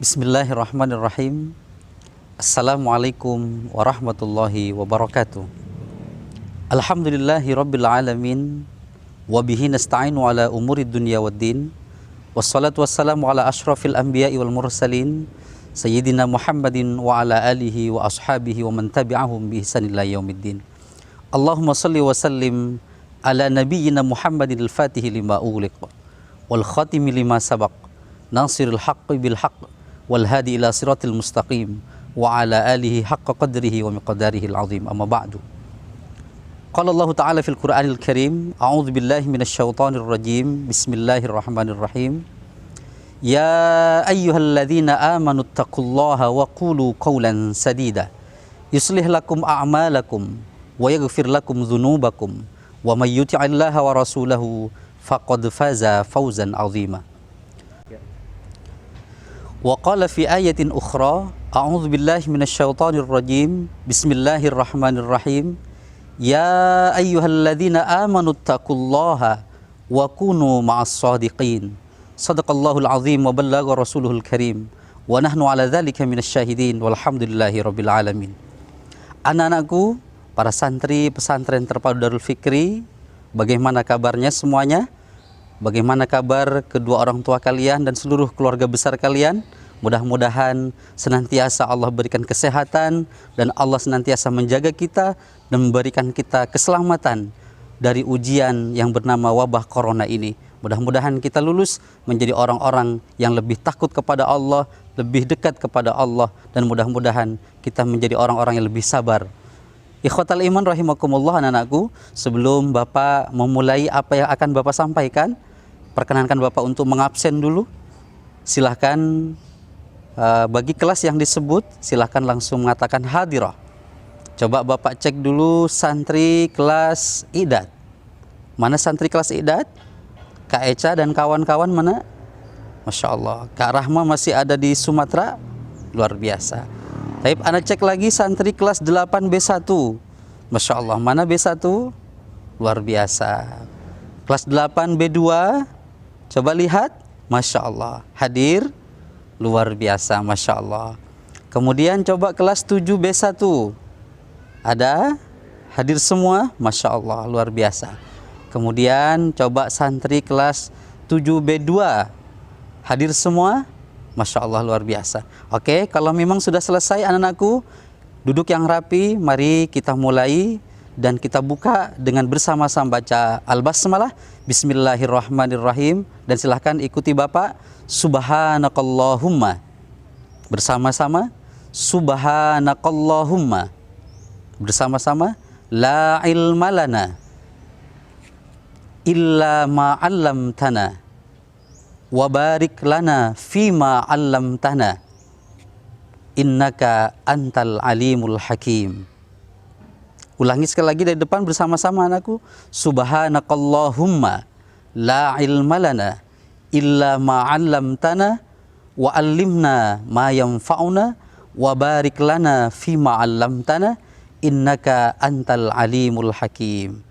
Bismillahirrahmanirrahim. Assalamualaikum warahmatullahi wabarakatuh. Alhamdulillahi rabbil alamin. Wabihi nasta'inu ala umuri dunya waddin. Wassalatu wassalamu ala ashrafil anbiya'i wal mursalin Sayyidina Muhammadin wa ala alihi wa ashabihi wa man tabi'ahum bi ihsan ila yaumiddin. Allahumma salli wa sallim ala nabiyyina Muhammadin al-fatihi lima ughliq wal khatimi lima sabaq nasiril haqqi bil haqq wal hadi ila siratil mustaqim wa ala alihi haqqa qadrihi wa miqdarihi al-azim. Amma ba'du. Qala Allah Ta'ala fil Qur'anil Karim, a'udzu billahi minasy syaithanir rajim. Bismillahirrahmanirrahim. Ya ayyuhalladzina amanu taqullaha wa qulu qawlan sadida yuslih lakum a'malakum wa yaghfir lakum dzunubakum wa may yuti'illaha wa rasulahu faqad faza fawzan 'azima. Wa qala fi ayatin ukhra, a'udzu billahi minasy syaithanir rajim. Bismillahirrahmanirrahim. Ya ayyuhalladzina amanu taqullaha wa kunu ma'as shadiqin. Shadaqallahul azim wa ballagha rasuluhul karim wa nahnu ala dzalika minasy syahidin walhamdulillahi rabbil alamin. Anak-anakku, para santri pesantren terpadu Darul Fikri, bagaimana kabarnya semuanya? Bagaimana kabar kedua orang tua kalian dan seluruh keluarga besar kalian? Mudah-mudahan senantiasa Allah berikan kesehatan dan Allah senantiasa menjaga kita dan memberikan kita keselamatan dari ujian yang bernama wabah corona ini. Mudah-mudahan kita lulus menjadi orang-orang yang lebih takut kepada Allah, lebih dekat kepada Allah, dan mudah-mudahan kita menjadi orang-orang yang lebih sabar. Ikhwatal iman rahimakumullah, anak-anakku, sebelum Bapak memulai apa yang akan Bapak sampaikan, perkenankan Bapak untuk mengabsen dulu. Silahkan bagi kelas yang disebut, silahkan langsung mengatakan hadirah. Coba Bapak cek dulu santri kelas Idat. Mana santri kelas Idat? Kak Eca dan kawan-kawan mana? Masya Allah. Kak Rahma masih ada di Sumatera? Luar biasa. Tapi Anda cek lagi santri kelas 8B1. Masya Allah. Mana B1? Luar biasa. Kelas 8B2. Coba lihat. Masya Allah. Hadir? Luar biasa. Masya Allah. Kemudian coba kelas 7B1. Ada? Hadir semua? Masya Allah. Luar biasa. Kemudian coba santri kelas 7B2. Hadir semua? Masya Allah, luar biasa. Oke, kalau memang sudah selesai anak-anakku, duduk yang rapi, mari kita mulai dan kita buka dengan bersama-sama baca Al-Basmalah. Bismillahirrahmanirrahim. Dan silahkan ikuti Bapak. Subhanakallahumma. Bersama-sama. Subhanakallahumma. Bersama-sama. La ilma lana illa ma 'allamtana wa barik lana fima 'allamtana innaka antal alimul hakim. Ulangi sekali lagi dari depan bersama-sama anakku. Subhanakallahumma la ilma lana illa ma 'allamtana wa 'allimna ma yanfa'una wa barik lana fima 'allamtana innaka antal alimul hakim.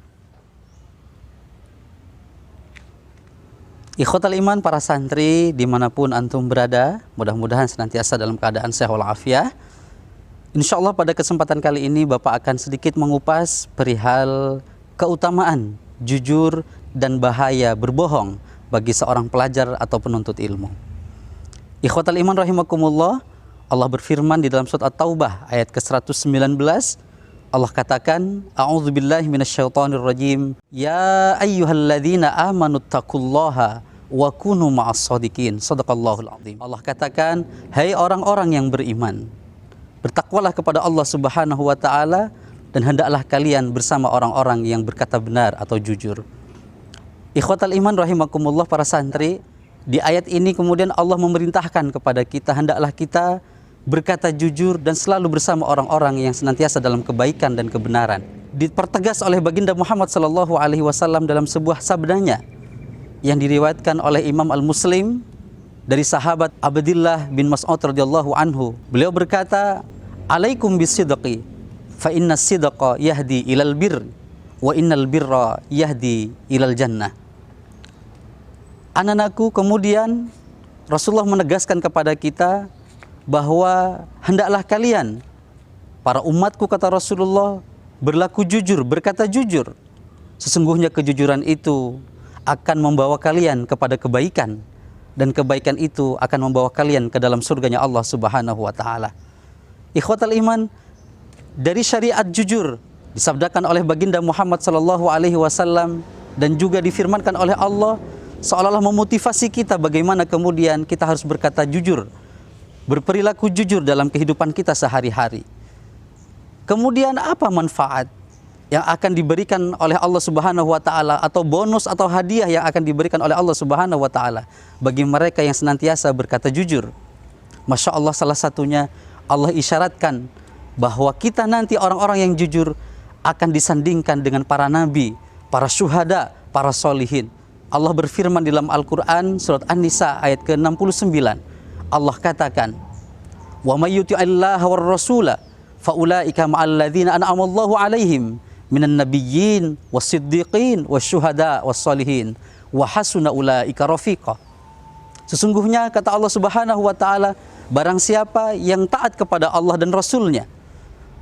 Ikhwatal iman, para santri dimanapun antum berada, mudah-mudahan senantiasa dalam keadaan sehat walafiat. Insya Allah pada kesempatan kali ini Bapak akan sedikit mengupas perihal keutamaan jujur dan bahaya berbohong bagi seorang pelajar atau penuntut ilmu. Ikhwatal iman rahimakumullah, Allah berfirman di dalam surat At-Taubah ayat ke-119. Allah katakan, a'udzubillahi minasyaitonirrajim. Ya ayyuhalladzina amanu taqullaha wa kunu ma'as shadiqin. Shadaqallahul azim. Allah katakan, hai orang-orang yang beriman, bertakwalah kepada Allah Subhanahu wa taala dan hendaklah kalian bersama orang-orang yang berkata benar atau jujur. Ikhwatal iman rahimakumullah, para santri, di ayat ini kemudian Allah memerintahkan kepada kita hendaklah kita berkata jujur dan selalu bersama orang-orang yang senantiasa dalam kebaikan dan kebenaran. Dipertegas oleh baginda Muhammad SAW dalam sebuah sabdanya yang diriwayatkan oleh Imam Al-Muslim dari sahabat Abdullah bin Mas'ud radhiyallahu anhu. Beliau berkata, "Alaikum bisidqi, fa inna sidqa yahdi ilal birr wa innal birra yahdi ilal jannah." Anak-anakku, kemudian Rasulullah menegaskan kepada kita, bahwa hendaklah kalian, para umatku kata Rasulullah, berlaku jujur, berkata jujur. Sesungguhnya kejujuran itu akan membawa kalian kepada kebaikan, dan kebaikan itu akan membawa kalian ke dalam surganya Allah Subhanahu wa taala. Ikhwatal iman, dari syariat jujur disabdakan oleh baginda Muhammad sallallahu alaihi wasallam dan juga difirmankan oleh Allah, seolah-olah memotivasi kita bagaimana kemudian kita harus berkata jujur, berperilaku jujur dalam kehidupan kita sehari-hari. Kemudian apa manfaat yang akan diberikan oleh Allah Subhanahu wa taala, atau bonus atau hadiah yang akan diberikan oleh Allah Subhanahu wa taala bagi mereka yang senantiasa berkata jujur? Masya Allah, salah satunya Allah isyaratkan bahwa kita nanti orang-orang yang jujur akan disandingkan dengan para nabi, para syuhada, para solihin. Allah berfirman dalam Al-Quran surat An-Nisa ayat ke-69. Allah katakan, "Wa may yuti'illaha war rasula faulaika ma'al ladzina an'ama Allahu 'alaihim minan nabiyyin was-siddiqin wasyuhada was-solihin wa hasuna ulaika rafiqa." Sesungguhnya kata Allah Subhanahu wa taala, barang siapa yang taat kepada Allah dan Rasulnya,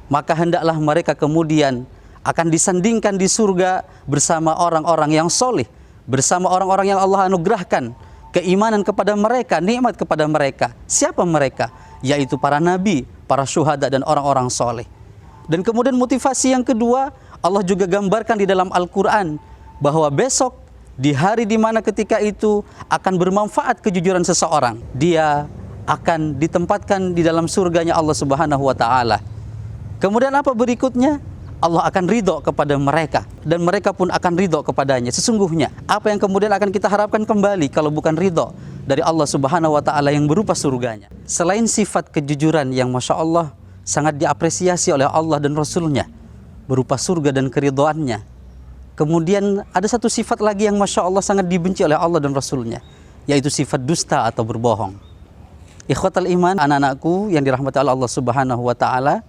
maka hendaklah mereka kemudian akan disandingkan di surga bersama orang-orang yang soleh, bersama orang-orang yang Allah anugerahkan keimanan kepada mereka, nikmat kepada mereka. Siapa mereka? Yaitu para nabi, para syuhada, dan orang-orang soleh. Dan kemudian motivasi yang kedua, Allah juga gambarkan di dalam Al-Quran bahwa besok, di hari di mana ketika itu akan bermanfaat kejujuran seseorang, dia akan ditempatkan di dalam surganya Allah Subhanahu wa taala. Kemudian apa berikutnya? Allah akan ridho kepada mereka, dan mereka pun akan ridho kepadanya. Sesungguhnya apa yang kemudian akan kita harapkan kembali kalau bukan ridho dari Allah Subhanahu wa taala yang berupa surganya? Selain sifat kejujuran yang Masya Allah sangat diapresiasi oleh Allah dan Rasulnya berupa surga dan keridhoannya, kemudian ada satu sifat lagi yang Masya Allah sangat dibenci oleh Allah dan Rasulnya, yaitu sifat dusta atau berbohong. Ikhwatal iman, anak-anakku yang dirahmati Allah Subhanahu wa taala,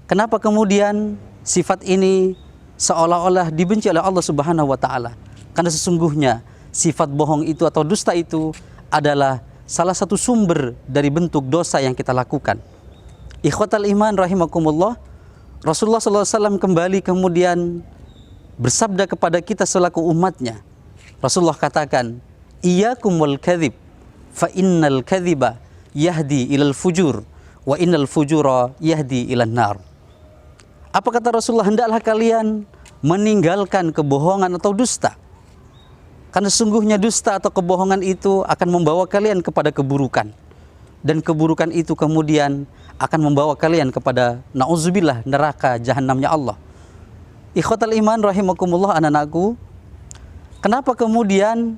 kenapa kemudian sifat ini seolah-olah dibenci oleh Allah Subhanahu wa taala? Karena sesungguhnya sifat bohong itu atau dusta itu adalah salah satu sumber dari bentuk dosa yang kita lakukan. Ikhwatal iman rahimakumullah, Rasulullah SAW kembali kemudian bersabda kepada kita selaku umatnya. Rasulullah katakan, "Iyyakum wal kadhib, fa innal kadhiba yahdi ilal fujur, wa innal fujura yahdi ilan nar." Apa kata Rasulullah? Hendaklah kalian meninggalkan kebohongan atau dusta. Karena sesungguhnya dusta atau kebohongan itu akan membawa kalian kepada keburukan. Dan keburukan itu kemudian akan membawa kalian kepada na'udzubillah neraka jahanamnya Allah. Ikhwatal iman rahimakumullah, anak-anakku, kenapa kemudian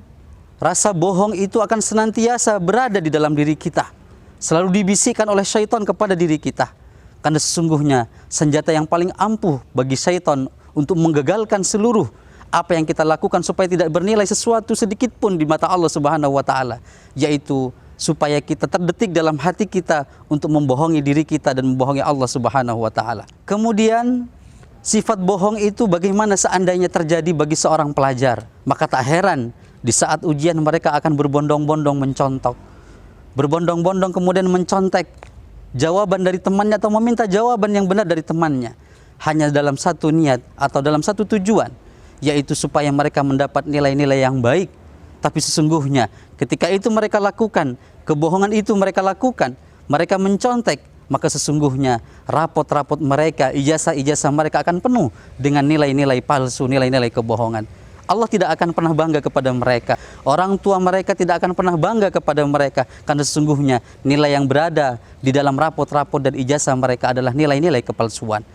rasa bohong itu akan senantiasa berada di dalam diri kita, selalu dibisikkan oleh syaitan kepada diri kita? Karena sesungguhnya senjata yang paling ampuh bagi syaitan untuk menggagalkan seluruh apa yang kita lakukan supaya tidak bernilai sesuatu sedikit pun di mata Allah Subhanahu wa taala, yaitu supaya kita terdetik dalam hati kita untuk membohongi diri kita dan membohongi Allah Subhanahu wa taala. Kemudian sifat bohong itu bagaimana seandainya terjadi bagi seorang pelajar? Maka tak heran di saat ujian mereka akan berbondong-bondong mencontok. Berbondong-bondong kemudian mencontek jawaban dari temannya atau meminta jawaban yang benar dari temannya, hanya dalam satu niat atau dalam satu tujuan, yaitu supaya mereka mendapat nilai-nilai yang baik. Tapi sesungguhnya ketika itu mereka lakukan, kebohongan itu mereka lakukan, mereka mencontek, maka sesungguhnya rapot-rapot mereka, ijazah-ijazah mereka akan penuh dengan nilai-nilai palsu, nilai-nilai kebohongan. Allah tidak akan pernah bangga kepada mereka. Orang tua mereka tidak akan pernah bangga kepada mereka, karena sesungguhnya nilai yang berada di dalam rapot-rapot dan ijazah mereka adalah nilai-nilai kepalsuan.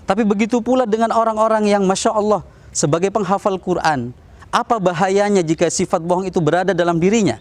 Tapi begitu pula dengan orang-orang yang Masya Allah sebagai penghafal Quran. Apa bahayanya jika sifat bohong itu berada dalam dirinya?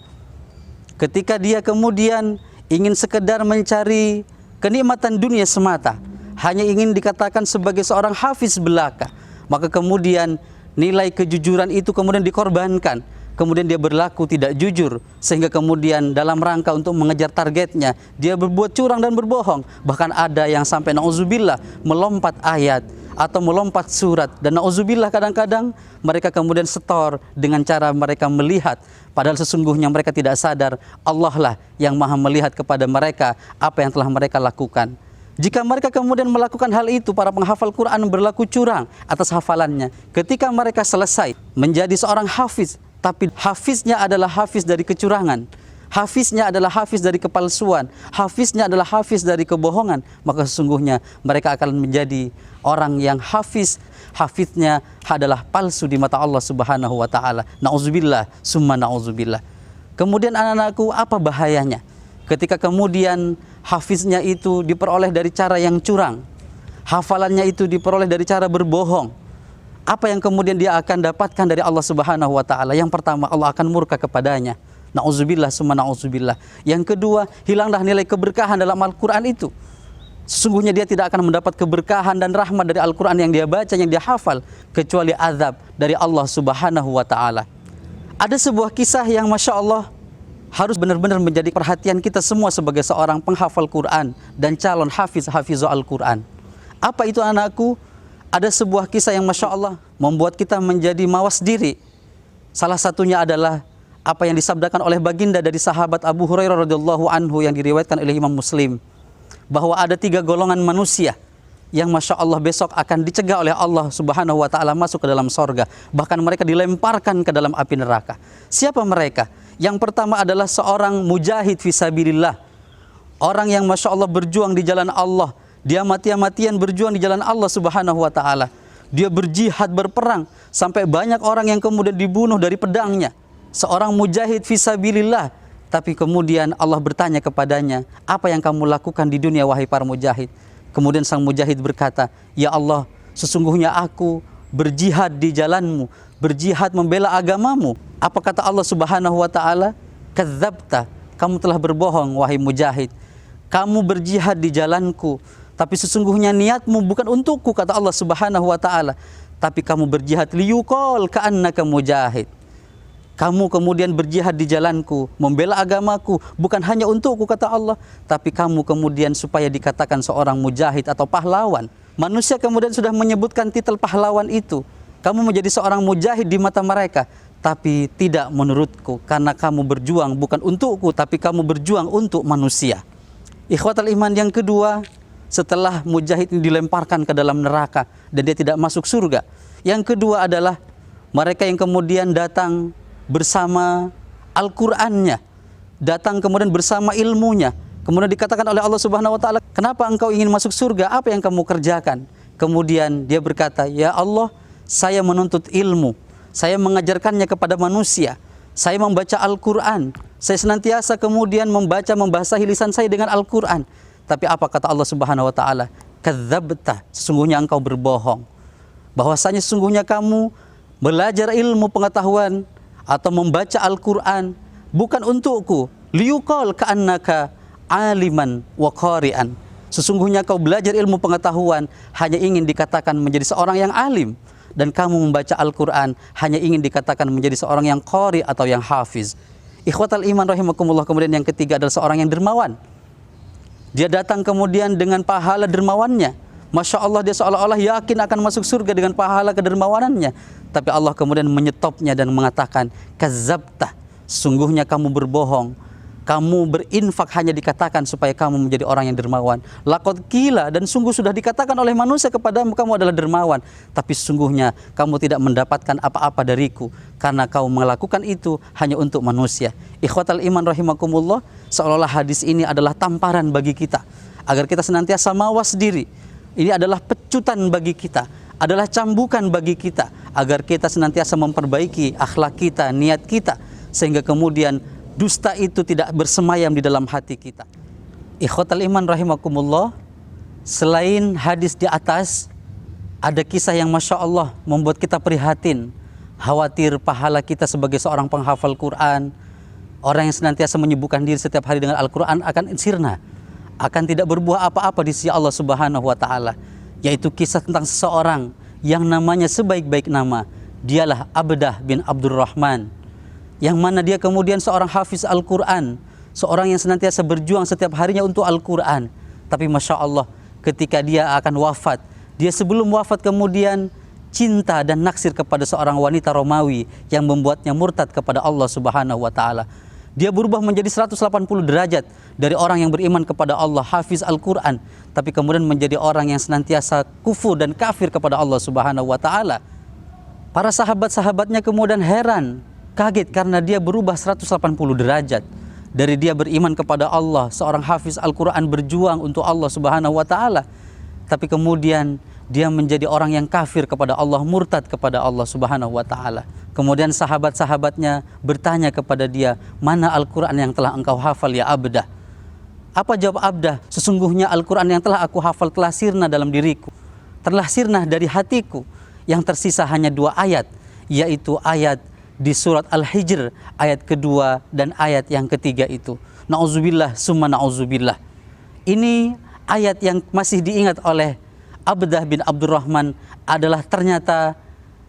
Ketika dia kemudian ingin sekedar mencari kenikmatan dunia semata, hanya ingin dikatakan sebagai seorang hafiz belaka, maka kemudian nilai kejujuran itu kemudian dikorbankan. Kemudian dia berlaku tidak jujur, sehingga kemudian dalam rangka untuk mengejar targetnya, dia berbuat curang dan berbohong. Bahkan ada yang sampai na'udzubillah melompat ayat atau melompat surat. Dan na'udzubillah kadang-kadang mereka kemudian setor dengan cara mereka melihat, padahal sesungguhnya mereka tidak sadar Allah lah yang maha melihat kepada mereka apa yang telah mereka lakukan. Jika mereka kemudian melakukan hal itu, para penghafal Quran berlaku curang atas hafalannya. Ketika mereka selesai menjadi seorang hafiz, tapi hafiznya adalah hafiz dari kecurangan, hafiznya adalah hafiz dari kepalsuan, hafiznya adalah hafiz dari kebohongan, maka sesungguhnya mereka akan menjadi orang yang hafiznya adalah palsu di mata Allah Subhanahu wa taala. Nauzubillah, summa nauzubillah. Kemudian anak-anakku, apa bahayanya ketika kemudian hafiznya itu diperoleh dari cara yang curang, hafalannya itu diperoleh dari cara berbohong? Apa yang kemudian dia akan dapatkan dari Allah Subhanahu wa taala? Yang pertama, Allah akan murka kepadanya. Nauzubillah, summa nauzubillah. Yang kedua, hilanglah nilai keberkahan dalam Al-Quran itu. Sesungguhnya dia tidak akan mendapat keberkahan dan rahmat dari Al-Quran yang dia baca, yang dia hafal, kecuali azab dari Allah Subhanahu wa taala. Ada sebuah kisah yang Masya Allah harus benar-benar menjadi perhatian kita semua sebagai seorang penghafal Quran dan calon hafizah Al-Quran. Apa itu anakku? Ada sebuah kisah yang Masya Allah membuat kita menjadi mawas diri. Salah satunya adalah apa yang disabdakan oleh baginda dari sahabat Abu Hurairah radhiyallahu anhu yang diriwayatkan oleh Imam Muslim, bahwa ada 3 golongan manusia yang Masya Allah besok akan dicegah oleh Allah Subhanahu wa taala masuk ke dalam sorga. Bahkan mereka dilemparkan ke dalam api neraka. Siapa mereka? Yang pertama adalah seorang mujahid fisabilillah, orang yang Masya Allah berjuang di jalan Allah. Dia mati-matian berjuang di jalan Allah Subhanahu wa taala. Dia berjihad, berperang, sampai banyak orang yang kemudian dibunuh dari pedangnya. Seorang mujahid fisabilillah. Tapi kemudian Allah bertanya kepadanya, apa yang kamu lakukan di dunia wahai para mujahid? Kemudian sang mujahid berkata, ya Allah, sesungguhnya aku berjihad di jalanmu, berjihad membela agamamu. Apa kata Allah Subhanahu wa taala? Kadzabta, kamu telah berbohong wahai mujahid. Kamu berjihad di jalanku, tapi sesungguhnya niatmu bukan untukku, kata Allah Subhanahu wa taala. Tapi kamu berjihad liyuqal ka'annaka mujahid. Kamu kemudian berjihad di jalanku, membela agamaku, bukan hanya untukku, kata Allah, tapi kamu kemudian supaya dikatakan seorang mujahid atau pahlawan. Manusia kemudian sudah menyebutkan titel pahlawan itu. Kamu menjadi seorang mujahid di mata mereka, tapi tidak menurutku, karena kamu berjuang bukan untukku, tapi kamu berjuang untuk manusia. Ikhwatal iman, yang kedua, setelah mujahid ini dilemparkan ke dalam neraka dan dia tidak masuk surga, yang kedua adalah mereka yang kemudian datang bersama Al-Qur'annya, datang kemudian bersama ilmunya. Kemudian dikatakan oleh Allah Subhanahu wa taala, kenapa engkau ingin masuk surga? Apa yang kamu kerjakan? Kemudian dia berkata, ya Allah, saya menuntut ilmu, saya mengajarkannya kepada manusia, saya membaca Al-Quran, saya senantiasa kemudian membasahi lisan saya dengan Al-Quran. Tapi apa kata Allah Subhanahu wa taala? Kadzabta, sesungguhnya engkau berbohong. Bahwasanya sesungguhnya kamu belajar ilmu pengetahuan atau membaca Al-Quran bukan untukku, liyuqal ka'annaka aliman wa qari'an. Sesungguhnya kau belajar ilmu pengetahuan hanya ingin dikatakan menjadi seorang yang alim, dan kamu membaca Al-Quran hanya ingin dikatakan menjadi seorang yang qari atau yang hafiz. Ikhwatal iman rahimakumullah. Kemudian yang ketiga adalah seorang yang dermawan. Dia datang kemudian dengan pahala dermawannya. Masya Allah, dia seolah-olah yakin akan masuk surga dengan pahala kedermawanannya. Tapi Allah kemudian menyetopnya dan mengatakan, kadzabta, sungguhnya kamu berbohong. Kamu berinfak hanya dikatakan supaya kamu menjadi orang yang dermawan. Laqad qila, dan sungguh sudah dikatakan oleh manusia kepadamu kamu adalah dermawan. Tapi sesungguhnya kamu tidak mendapatkan apa-apa dariku, karena kau melakukan itu hanya untuk manusia. Ikhwatal iman rahimakumullah, seolah-olah hadis ini adalah tamparan bagi kita, agar kita senantiasa mawas diri. Ini adalah pecutan bagi kita, adalah cambukan bagi kita, agar kita senantiasa memperbaiki akhlak kita, niat kita, sehingga kemudian dusta itu tidak bersemayam di dalam hati kita. Ikhwatal iman rahimakumullah, selain hadis di atas, ada kisah yang Masya Allah membuat kita prihatin, khawatir pahala kita sebagai seorang penghafal Quran, orang yang senantiasa menyibukkan diri setiap hari dengan Al-Quran akan sirna, akan tidak berbuah apa-apa di sisi Allah Subhanahu wa taala. Yaitu kisah tentang seseorang yang namanya sebaik-baik nama, dialah Abdah bin Abdurrahman, yang mana dia kemudian seorang hafiz Al-Quran, seorang yang senantiasa berjuang setiap harinya untuk Al-Quran. Tapi Masya Allah, ketika dia akan wafat, Dia sebelum wafat kemudian cinta dan naksir kepada seorang wanita Romawi yang membuatnya murtad kepada Allah Subhanahu wa taala. Dia berubah menjadi 180 derajat dari orang yang beriman kepada Allah, hafiz Al-Quran, tapi kemudian menjadi orang yang senantiasa kufur dan kafir kepada Allah Subhanahu wa taala. Para sahabat-sahabatnya kemudian heran, kaget karena dia berubah 180 derajat. Dari dia beriman kepada Allah, seorang hafiz Al-Quran berjuang untuk Allah Subhanahu wa taala, tapi kemudian dia menjadi orang yang kafir kepada Allah, murtad kepada Allah Subhanahu wa taala. Kemudian sahabat-sahabatnya bertanya kepada dia, "Mana Al-Quran yang telah engkau hafal ya Abdah?" Apa jawab Abdah? "Sesungguhnya Al-Quran yang telah aku hafal telah sirna dalam diriku, telah sirna dari hatiku. Yang tersisa hanya 2 ayat, yaitu ayat di surat Al-Hijr, ayat kedua dan ayat yang ketiga itu. Na'udzubillah summa na'udzubillah." Ini ayat yang masih diingat oleh Abdah bin Abdurrahman adalah ternyata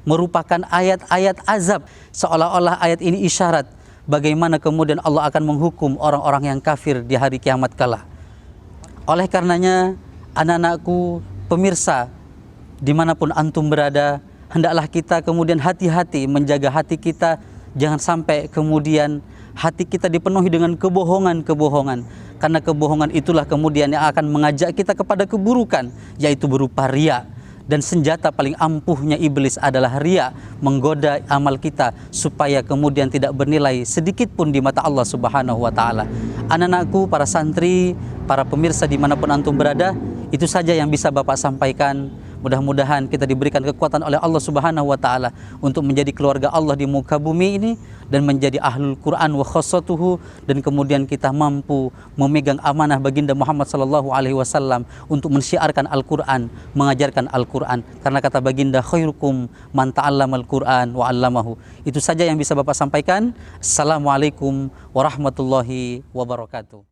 merupakan ayat-ayat azab. Seolah-olah ayat ini isyarat bagaimana kemudian Allah akan menghukum orang-orang yang kafir di hari kiamat kala. Oleh karenanya, anak-anakku, pemirsa, dimanapun antum berada, hendaklah kita kemudian hati-hati menjaga hati kita. Jangan sampai kemudian hati kita dipenuhi dengan kebohongan-kebohongan. Karena kebohongan itulah kemudian yang akan mengajak kita kepada keburukan, yaitu berupa riya. Dan senjata paling ampuhnya iblis adalah riya, menggoda amal kita supaya kemudian tidak bernilai sedikit pun di mata Allah Subhanahu wa taala. Anak-anakku, para santri, para pemirsa dimanapun antum berada, itu saja yang bisa Bapak sampaikan. Mudah-mudahan kita diberikan kekuatan oleh Allah Subhanahu wa taala untuk menjadi keluarga Allah di muka bumi ini dan menjadi ahlul Quran wa khassatuhu, dan kemudian kita mampu memegang amanah baginda Muhammad sallallahu alaihi wasallam untuk mensyiarkan Al-Quran, mengajarkan Al-Quran. Karena kata baginda, khairukum man ta'allamal Quran wa 'allamahu. Itu saja yang bisa Bapak sampaikan. Assalamualaikum warahmatullahi wabarakatuh.